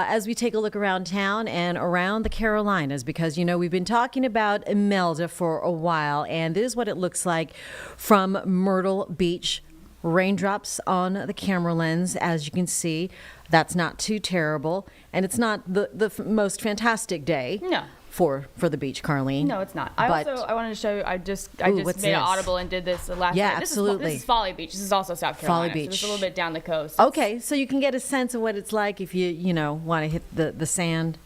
As we take a look around town and around the Carolinas, because, we've been talking about Imelda for a while, and this is what it looks like from Myrtle Beach. Raindrops on the camera lens, as you can see. That's not too terrible, and it's not the most fantastic day. No. For the beach, Carlene. No, it's not. I wanted to show you. I just made it audible and did this last yeah, night. Absolutely. This is Folly Beach. This is also South Carolina. Folly Beach. So it's a little bit down the coast. Okay, so you can get a sense of what it's like if you want to hit the sand.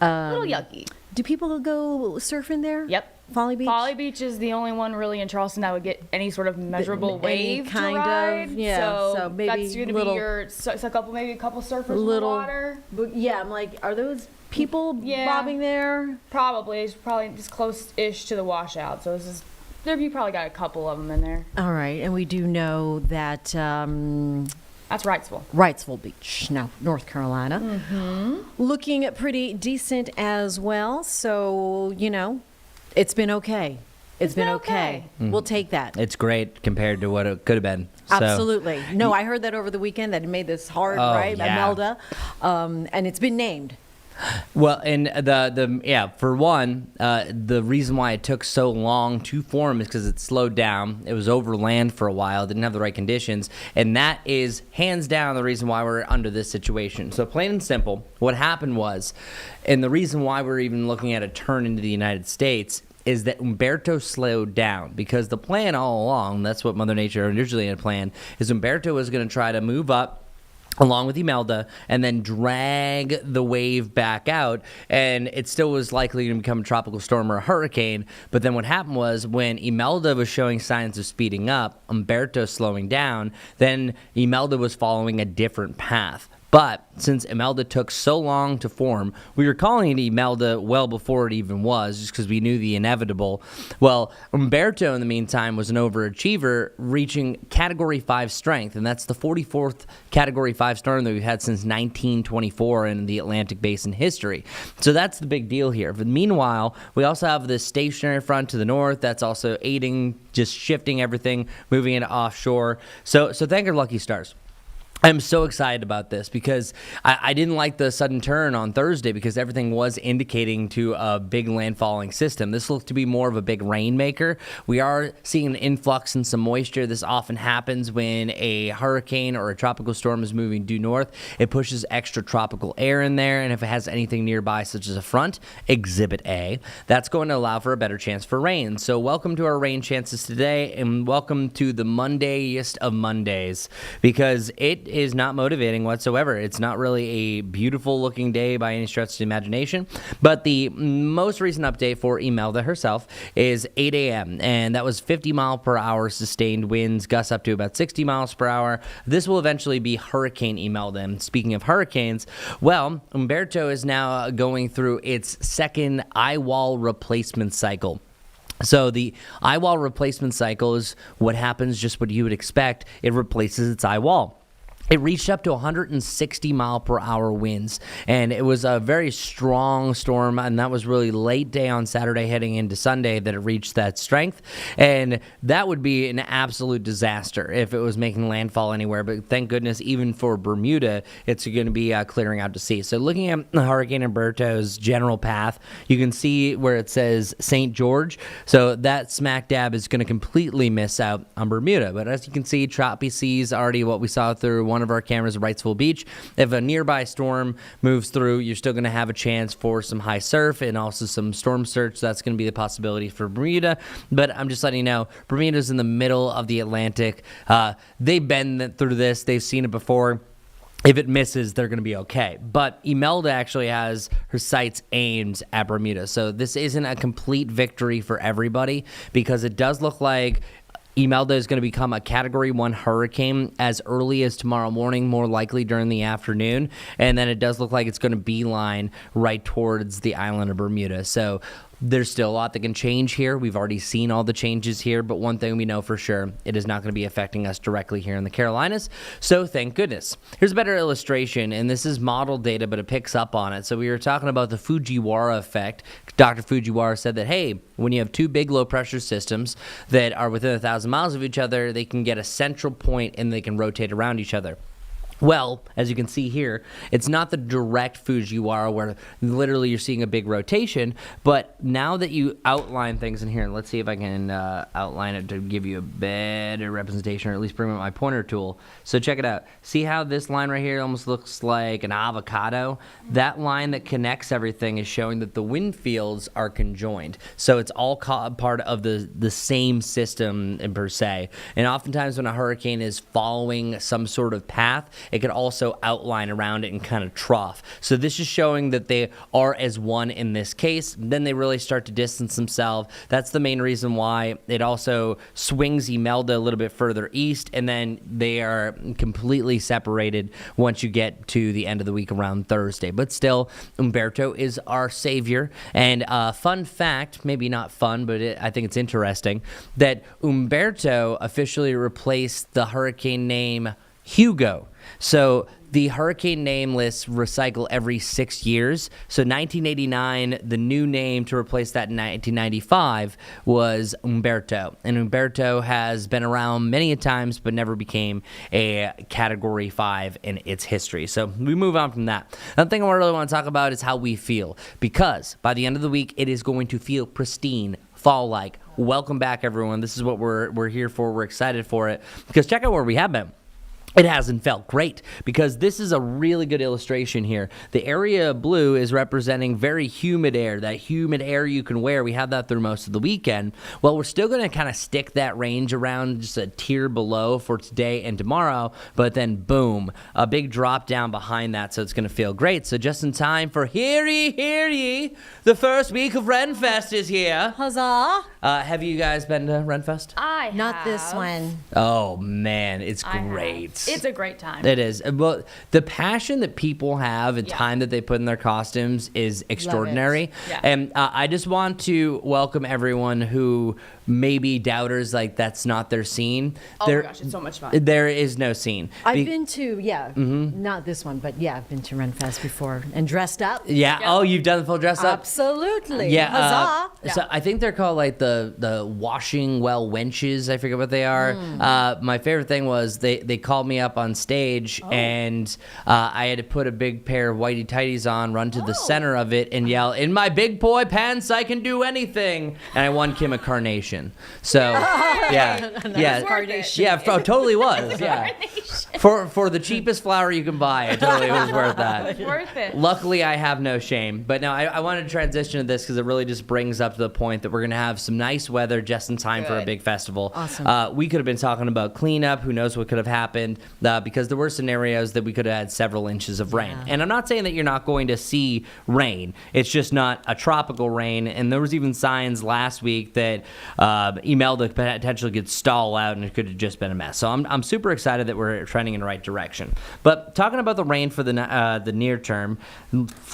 A little yucky. Do people go surfing there? Yep. Folly Beach? Folly Beach is the only one really in Charleston that would get any sort of measurable wave kind to ride. of, yeah. So maybe that's going to be a couple surfers in the water. Yeah, I'm like, are those people bobbing there? Probably. It's probably just close-ish to the washout. So you probably got a couple of them in there. All right, and we do know that that's Wrightsville. Wrightsville Beach, now North Carolina. Mm-hmm. Looking pretty decent as well. So, it's been okay. It's been okay. Mm-hmm. We'll take that. It's great compared to what it could have been. Absolutely. No, I heard that over the weekend that it made this hard, right? Yeah. Imelda. And it's been named. Well, and for one, the reason why it took so long to form is because it slowed down. It was over land for a while, didn't have the right conditions, and that is hands down the reason why we're under this situation. So plain and simple, what happened was, and the reason why we're even looking at a turn into the United States is that Umberto slowed down, because the plan all along, that's what Mother Nature originally had planned, is Umberto was going to try to move up along with Imelda, and then drag the wave back out, and it still was likely to become a tropical storm or a hurricane. But then what happened was, when Imelda was showing signs of speeding up, Umberto slowing down, then Imelda was following a different path. But since Imelda took so long to form, we were calling it Imelda well before it even was, just because we knew the inevitable. Well, Umberto, in the meantime, was an overachiever, reaching Category 5 strength, and that's the 44th Category 5 storm that we've had since 1924 in the Atlantic Basin history. So that's the big deal here. But meanwhile, we also have this stationary front to the north that's also aiding, just shifting everything, moving it offshore. So thank our lucky stars. I'm so excited about this because I didn't like the sudden turn on Thursday, because everything was indicating to a big landfalling system. This looked to be more of a big rainmaker. We are seeing an influx in some moisture. This often happens when a hurricane or a tropical storm is moving due north. It pushes extra tropical air in there, and if it has anything nearby, such as a front, Exhibit A, that's going to allow for a better chance for rain. So welcome to our rain chances today, and welcome to the Mondayest of Mondays, because it is not motivating whatsoever. It's not really a beautiful looking day by any stretch of the imagination, but the most recent update for Imelda herself is 8 a.m. and that was 50 mile per hour sustained winds, gusts up to about 60 miles per hour. This will eventually be Hurricane Imelda. And speaking of hurricanes, well, Umberto is now going through its second eye wall replacement cycle. So the eye wall replacement cycle is what happens, just what you would expect. It replaces its eye wall. It reached up to 160 mile per hour winds, and it was a very strong storm, and that was really late day on Saturday heading into Sunday that it reached that strength, and that would be an absolute disaster if it was making landfall anywhere. But thank goodness, even for Bermuda, it's going to be clearing out to sea. So looking at Hurricane Umberto's general path, you can see where it says St. George, so that smack dab is going to completely miss out on Bermuda. But as you can see, choppy seas, already what we saw through one of our cameras at Wrightsville Beach. If a nearby storm moves through, you're still going to have a chance for some high surf and also some storm surge. That's going to be the possibility for Bermuda. But I'm just letting you know, Bermuda's in the middle of the Atlantic. They've been through this. They've seen it before. If it misses, they're going to be okay. But Imelda actually has her sights aimed at Bermuda. So this isn't a complete victory for everybody, because it does look like Imelda is going to become a Category 1 hurricane as early as tomorrow morning, more likely during the afternoon. And then it does look like it's going to beeline right towards the island of Bermuda. So there's still a lot that can change here. We've already seen all the changes here, but one thing we know for sure, it is not going to be affecting us directly here in the Carolinas, so thank goodness. Here's a better illustration, and this is model data, but it picks up on it. So we were talking about the Fujiwara effect. Dr. Fujiwara said that, hey, when you have two big low-pressure systems that are within 1,000 miles of each other, they can get a central point and they can rotate around each other. Well, as you can see here, it's not the direct Fujiwara where literally you're seeing a big rotation, but now that you outline things in here, and let's see if I can outline it to give you a better representation, or at least bring up my pointer tool. So check it out. See how this line right here almost looks like an avocado? That line that connects everything is showing that the wind fields are conjoined. So it's all part of the same system per se. And oftentimes when a hurricane is following some sort of path, it can also outline around it and kind of trough. So this is showing that they are as one in this case. Then they really start to distance themselves. That's the main reason why it also swings Imelda a little bit further east, and then they are completely separated once you get to the end of the week around Thursday. But still, Umberto is our savior. And fun fact, maybe not fun, but I think it's interesting, that Umberto officially replaced the hurricane name Hugo. So the hurricane name lists recycle every 6 years. So 1989, the new name to replace that in 1995 was Umberto. And Umberto has been around many a times, but never became a Category 5 in its history. So we move on from that. Another thing I really want to talk about is how we feel. Because by the end of the week, it is going to feel pristine, fall-like. Welcome back, everyone. This is what we're here for. We're excited for it. Because check out where we have been. It hasn't felt great, because this is a really good illustration here. The area of blue is representing very humid air, that humid air you can wear. We had that through most of the weekend. Well, we're still going to kind of stick that range around just a tier below for today and tomorrow, but then boom, a big drop down behind that, so it's going to feel great. So just in time for hear ye, the first week of Renfest is here. Huzzah! Have you guys been to Renfest? I Not this have. one. Oh man, it's I have. great. It's a great time. It is. Well, the passion that people have and time that they put in their costumes is extraordinary. Yeah. And I just want to welcome everyone who maybe doubters, like that's not their scene. Oh my gosh, it's so much fun. There is no scene. I've been to, not this one, but yeah, I've been to Renfest before and dressed up. Yeah. Yeah. Oh, you've done the full dress up? Absolutely. Yeah. Huzzah! So I think they're called like the washing well wenches. I forget what they are. My favorite thing was they called me up on stage and I had to put a big pair of whitey tighties on, run to the center of it, and yell, "In my big boy pants, I can do anything!" And I won Kim a carnation. So yeah, Carnation. yeah, totally was. Yeah, for the cheapest flower you can buy, it totally was worth that. It's worth it. Luckily, I have no shame. But no, I wanted to transition to this because it really just brings up to the point that we're going to have some nice weather just in time for a Good. big festival. Awesome. We could have been talking about cleanup. Who knows what could have happened, because there were scenarios that we could have had several inches of rain. Yeah. And I'm not saying that you're not going to see rain. It's just not a tropical rain. And there was even signs last week that Imelda potentially could stall out and it could have just been a mess. So I'm super excited that we're trending in the right direction. But talking about the rain for the near term,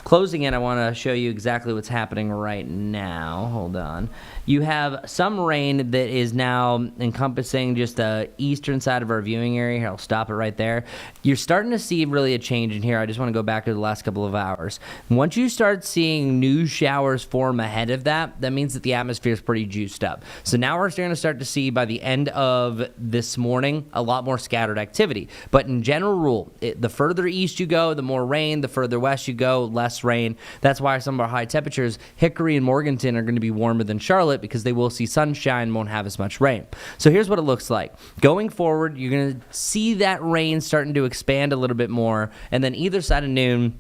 closing in, I want to show you exactly what's happening right now. Hold on. You have some rain that is now encompassing just the eastern side of our viewing area. Here, I'll stop it right there. You're starting to see really a change in here. I just want to go back to the last couple of hours. Once you start seeing new showers form ahead of that, that means that the atmosphere is pretty juiced up. So now we're going to start to see by the end of this morning a lot more scattered activity. But in general rule, the further east you go, the more rain. The further west you go, less rain. That's why some of our high temperatures, Hickory and Morganton, are going to be warmer than Charlotte because they will see sunshine, won't have as much rain. So here's what it looks like. Going forward, you're going to see that rain starting to expand a little bit more, and then either side of noon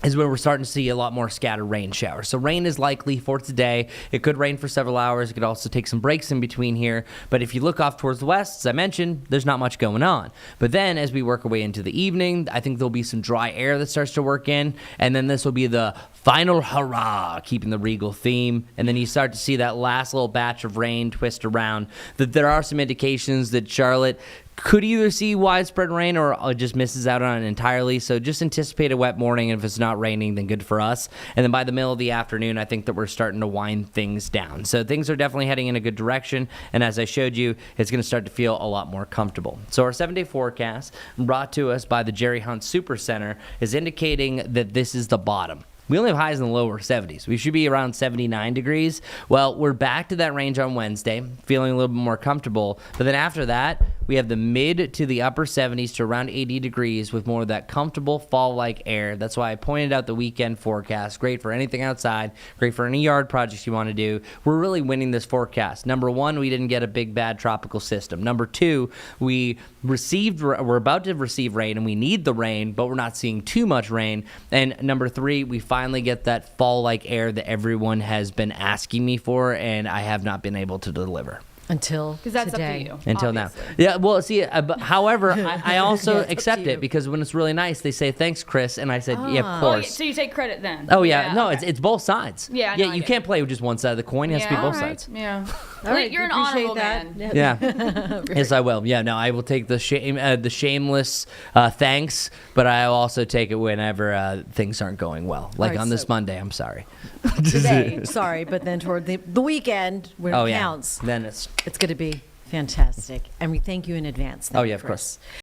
is when we're starting to see a lot more scattered rain showers. So rain is likely for today. It could rain for several hours. It could also take some breaks in between here. But if you look off towards the west, as I mentioned, there's not much going on. But then as we work our way into the evening, I think there'll be some dry air that starts to work in. And then this will be the final hurrah, keeping the regal theme. And then you start to see that last little batch of rain twist around. That there are some indications that Charlotte could either see widespread rain or just misses out on it entirely. So just anticipate a wet morning. And if it's not raining, then good for us. And then by the middle of the afternoon, I think that we're starting to wind things down. So things are definitely heading in a good direction. And as I showed you, it's going to start to feel a lot more comfortable. So our 7-day forecast, brought to us by the Jerry Hunt Super Center, is indicating that this is the bottom. We only have highs in the lower 70s. We should be around 79 degrees. Well, we're back to that range on Wednesday, feeling a little bit more comfortable. But then after that, we have the mid to the upper 70s to around 80 degrees with more of that comfortable fall-like air. That's why I pointed out the weekend forecast. Great for anything outside, great for any yard projects you want to do. We're really winning this forecast. Number one, we didn't get a big bad tropical system. Number two, we're about to receive rain, and we need the rain, but we're not seeing too much rain. And number three, we finally get that fall-like air that everyone has been asking me for, and I have not been able to deliver. Until Because that's today. up to you. Until obviously. now. Yeah, well, see, but however, I also Yeah, it's up accept to you. it because when it's really nice, they say, thanks, Chris. And I said, yeah, of Oh, yeah, course. so you take credit then? Oh, yeah. No, okay. it's both sides. Yeah, Yeah, no, I you get can't play with just one side of the coin. It has to be both all right, sides. Yeah. All right, You're an appreciate honorable that. man. Yeah. Yes, I will. Yeah, no, I will take the shameless thanks, but I will also take it whenever things aren't going well. Like right, on this so- Monday, I'm sorry. Today, sorry, but then toward the weekend when Oh, it yeah. counts, Then it's. it's going to be fantastic. And we thank you in advance. Thank Oh, you, yeah, of Chris. course.